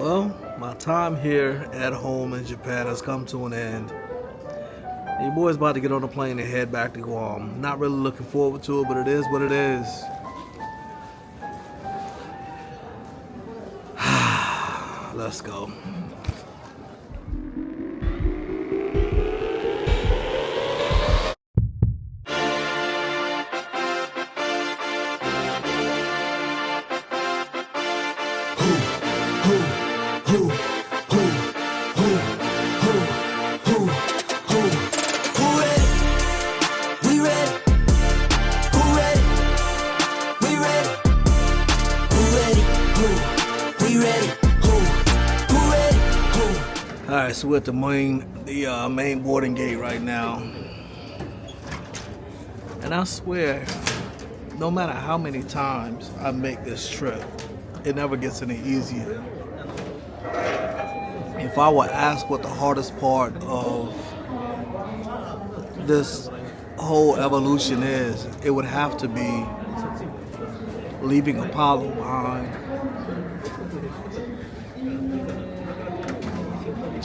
Well, my time here at home in Japan has come to an end. Your boy's about to get on a plane and head back to Guam. Not really looking forward to it, but it is what it is. Let's go. Alright, so we're at the main boarding gate right now. And I swear, no matter how many times I make this trip, it never gets any easier. If I were asked what the hardest part of this whole evolution is, it would have to be leaving Apollo behind.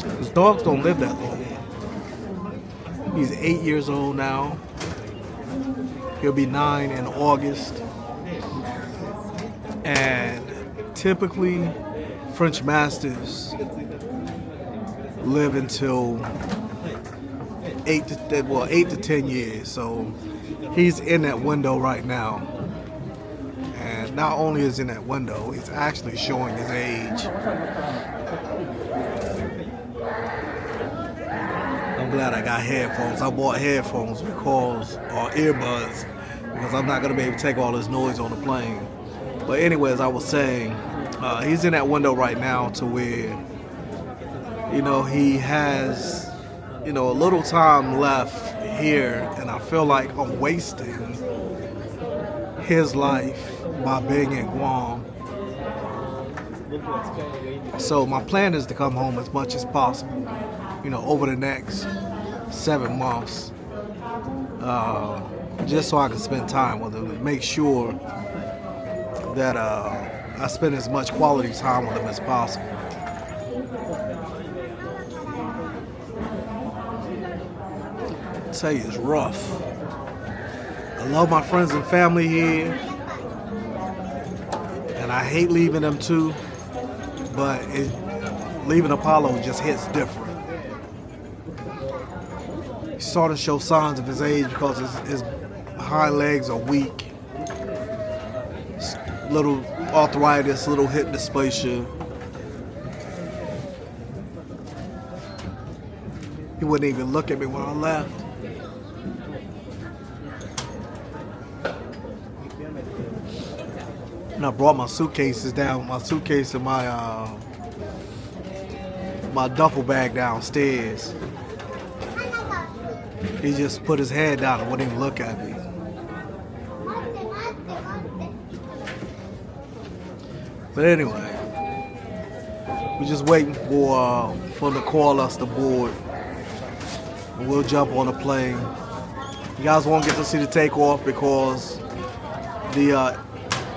Because dogs don't live that long. He's 8 years old now. He'll be 9 in August. And typically, French Mastiffs live until 8 to 10 years. So he's in that window right now. And not only is in that window, he's actually showing his age. I'm glad I got headphones. I bought headphones or earbuds because I'm not going to be able to take all this noise on the plane. But anyways, I was saying, he's in that window right now to where, he has, a little time left here, and I feel like I'm wasting his life by being in Guam. So my plan is to come home as much as possible, over the next 7 months, just so I can spend time with him and make sure that I spend as much quality time with him as possible. I tell you, it's rough. I love my friends and family here, and I hate leaving them too, but leaving Apollo just hits different. He's starting to show signs of his age because his hind legs are weak. Little arthritis, little hip dysplasia. He wouldn't even look at me when I left. And I brought my suitcases down, my suitcase and my duffel bag downstairs. He just put his head down and wouldn't even look at me. But anyway, we're just waiting for them to call us to board. And we'll jump on a plane. You guys won't get to see the takeoff because the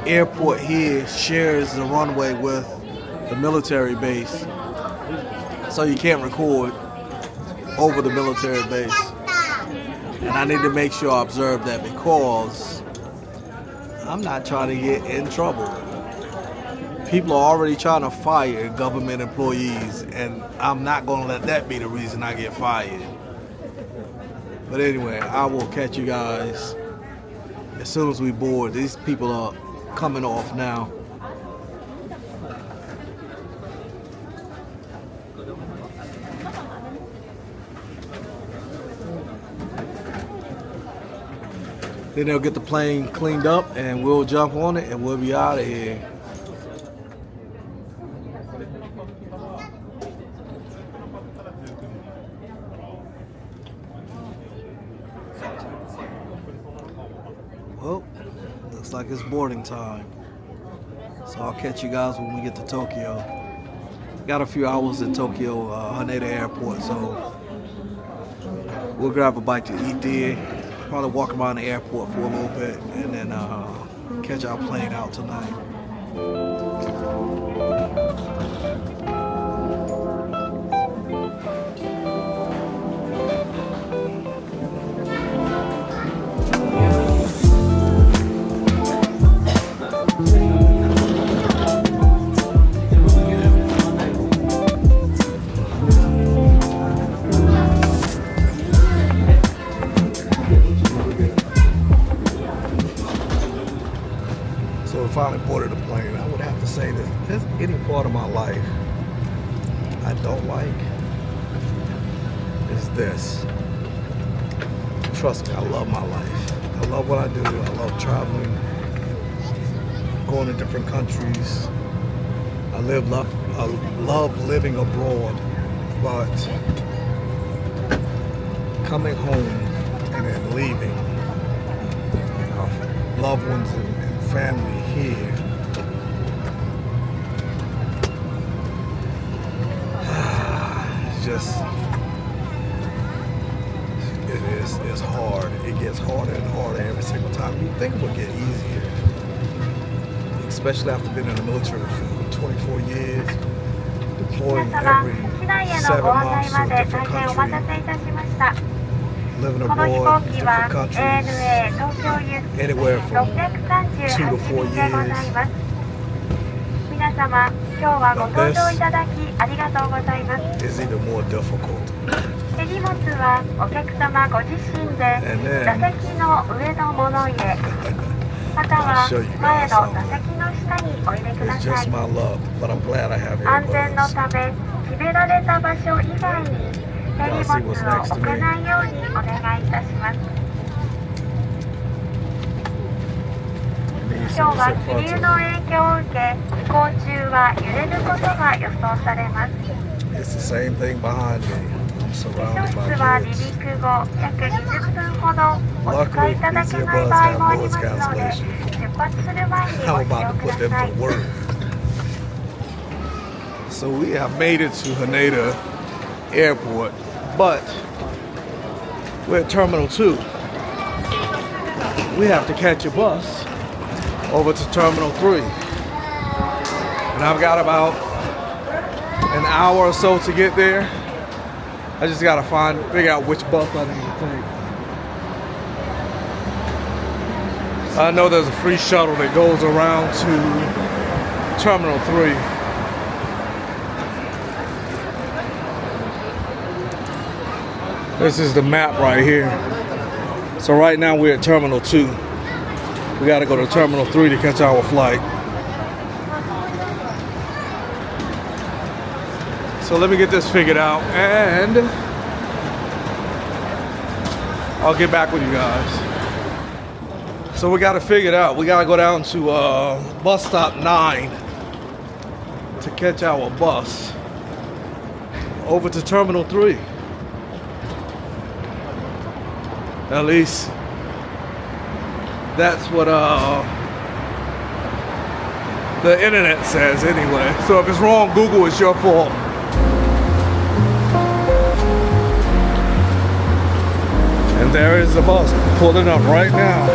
airport here shares the runway with the military base. So you can't record over the military base. And I need to make sure I observe that because I'm not trying to get in trouble. People are already trying to fire government employees, and I'm not going to let that be the reason I get fired. But anyway, I will catch you guys as soon as we board. These people are coming off now. Then they'll get the plane cleaned up and we'll jump on it and we'll be out of here. Well, looks like it's boarding time. So I'll catch you guys when we get to Tokyo. Got a few hours in Tokyo, Haneda Airport, so we'll grab a bite to eat there. Probably walk around the airport for a little bit and then catch our plane out tonight. if there's any part of my life I don't like, is this. Trust me, I love my life. I love what I do. I love traveling, going to different countries. I love living abroad, but coming home and then leaving loved ones and family here. It's hard. It gets harder and harder every single time. You think it would get easier, especially after being in the military for 24 years, deploying every 7 months to a different country, living abroad, different countries, anywhere from 2 to 4 years. But this is even more difficult. 手荷物はお客様ご自身で座席の上のものへ、または前の座席の下にお入れください。安全のため決められた場所以外に手荷物を置かないようにお願いいたします。今日は気流の影響を受け、飛行中は揺れることが予想されます。It's the same thing behind me. 機長室は離陸後約20分ほどお使いいただけない場合もありますので、出発する前にご使用ください。So we have made it to Haneda Airport, but we're at Terminal 2. We have to catch a bus over to Terminal 3. And I've got about an hour or so to get there. I just gotta figure out which bus I need to take. I know there's a free shuttle that goes around to Terminal 3. This is the map right here. So right now we're at Terminal 2. We gotta go to Terminal 3 to catch our flight. So let me get this figured out and I'll get back with you guys. So we got to figure it out. We got to go down to bus stop 9 to catch our bus over to Terminal 3. At least that's what the internet says anyway. So if it's wrong, Google, it's your fault. And there is the bus pulling up right now.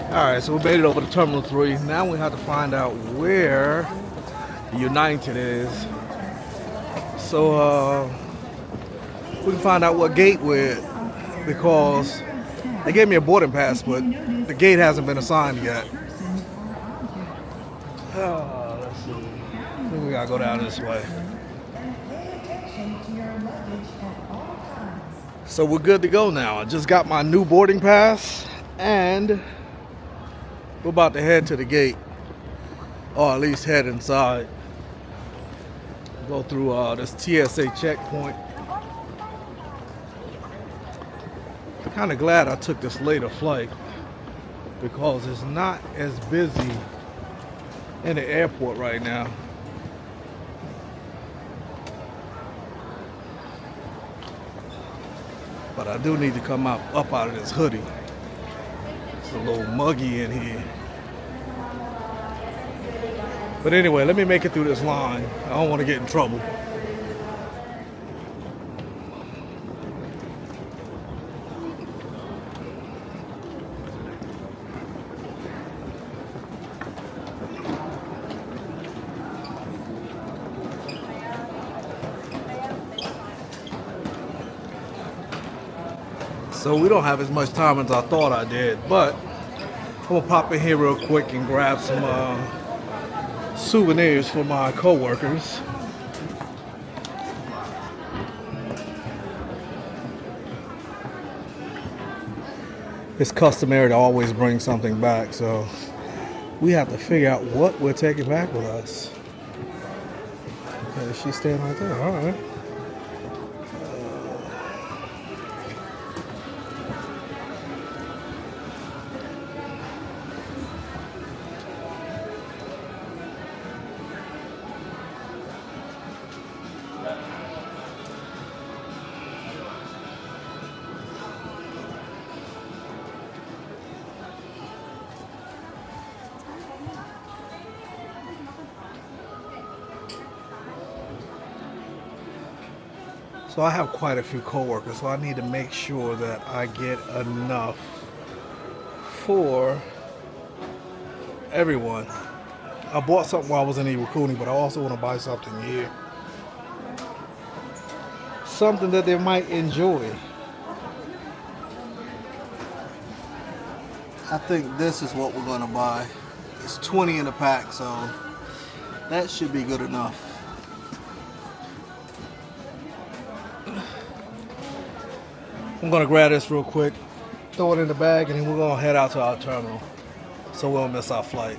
Alright, so we made it over to Terminal 3. Now we have to find out where United is. So we can find out what gate we're at, because they gave me a boarding pass, but the gate hasn't been assigned yet. Let's see. I think we gotta go down this way. So we're good to go now. I just got my new boarding pass and we're about to head to the gate, or at least head inside. Go through this TSA checkpoint. Kind of glad I took this later flight because it's not as busy in the airport right now. But I do need to come up out of this hoodie. It's a little muggy in here. But anyway, let me make it through this line. I don't want to get in trouble. So we don't have as much time as I thought I did, but I'm gonna pop in here real quick and grab some souvenirs for my co-workers. It's customary to always bring something back, so we have to figure out what we're taking back with us. Okay, she's staying right there. All right. So I have quite a few coworkers, so I need to make sure that I get enough for everyone. I bought something while I was in Iwakuni, but I also want to buy something here. Something that they might enjoy. I think this is what we're going to buy. It's 20 in a pack, so that should be good enough. I'm gonna grab this real quick, throw it in the bag, and then we're gonna head out to our terminal so we don't miss our flight.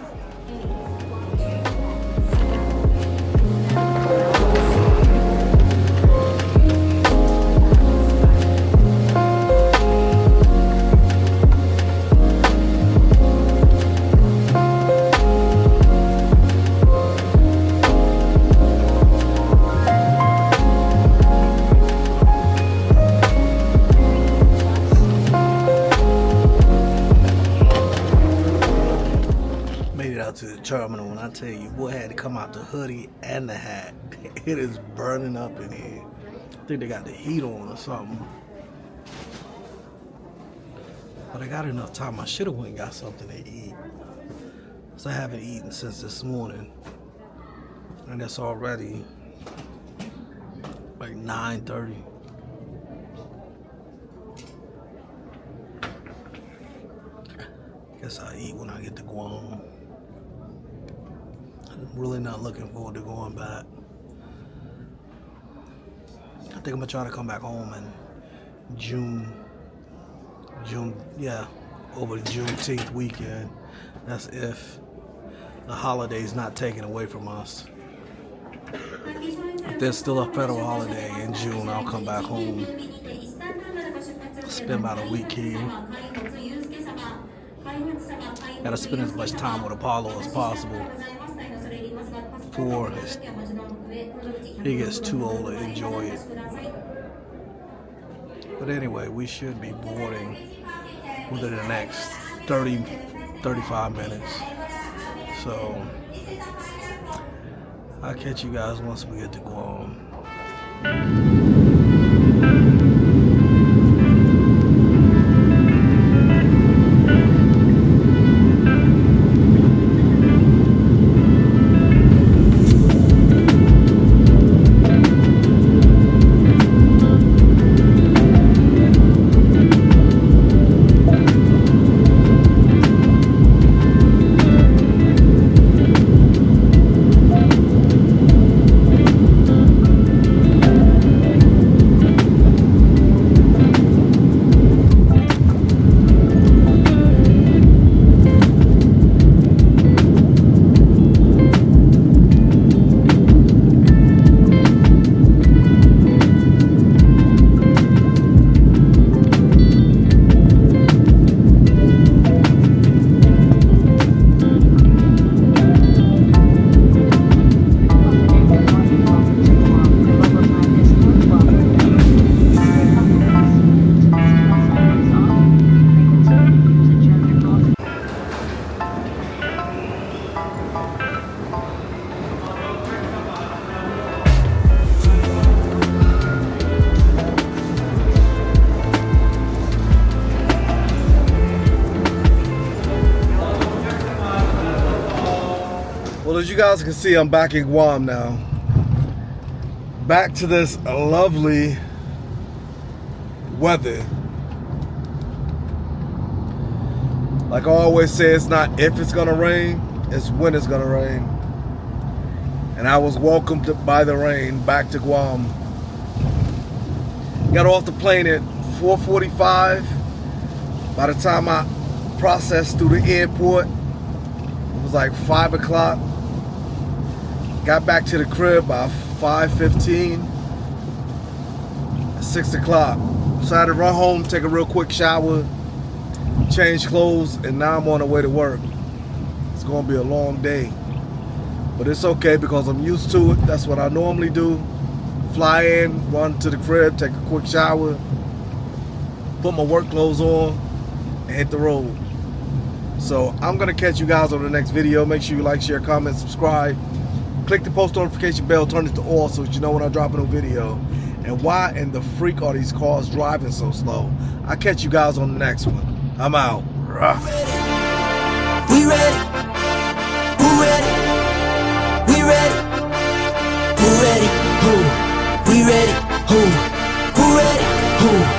To the terminal, and I tell you, boy, I had to come out the hoodie and the hat. It is burning up in here. I think they got the heat on or something. But I got enough time. I should have went and got something to eat. So I haven't eaten since this morning. And it's already like 9:30. Guess I'll eat when I get to Guam. I'm really not looking forward to going back. I think I'm gonna try to come back home in June, yeah, over the Juneteenth weekend. That's if the holiday's not taken away from us. If there's still a federal holiday in June, I'll come back home. Spend about a week here. Gotta spend as much time with Apollo as possible before he gets too old to enjoy it. But anyway, we should be boarding within the next 35 minutes. So I'll catch you guys once we get to Guam. Well, as you guys can see, I'm back in Guam now. Back to this lovely weather. Like I always say, it's not if it's gonna rain, it's when it's gonna rain. And I was welcomed by the rain back to Guam. Got off the plane at 4:45. By the time I processed through the airport, it was like 5 o'clock. Got back to the crib by 5:15. At 6 o'clock. So I had to run home, take a real quick shower, change clothes, and now I'm on the way to work. It's gonna be a long day, but it's okay because I'm used to it. That's what I normally do. Fly in, run to the crib, take a quick shower, put my work clothes on, and hit the road. So I'm gonna catch you guys on the next video. Make sure you like, share, comment, subscribe. Click the post notification bell, turn it to all so that you know when I drop a new video. And why in the freak are these cars driving so slow? I'll catch you guys on the next one. I'm out. We ready. Who ready? We ready. Who ready? Who? We ready. Who? Who ready? Who?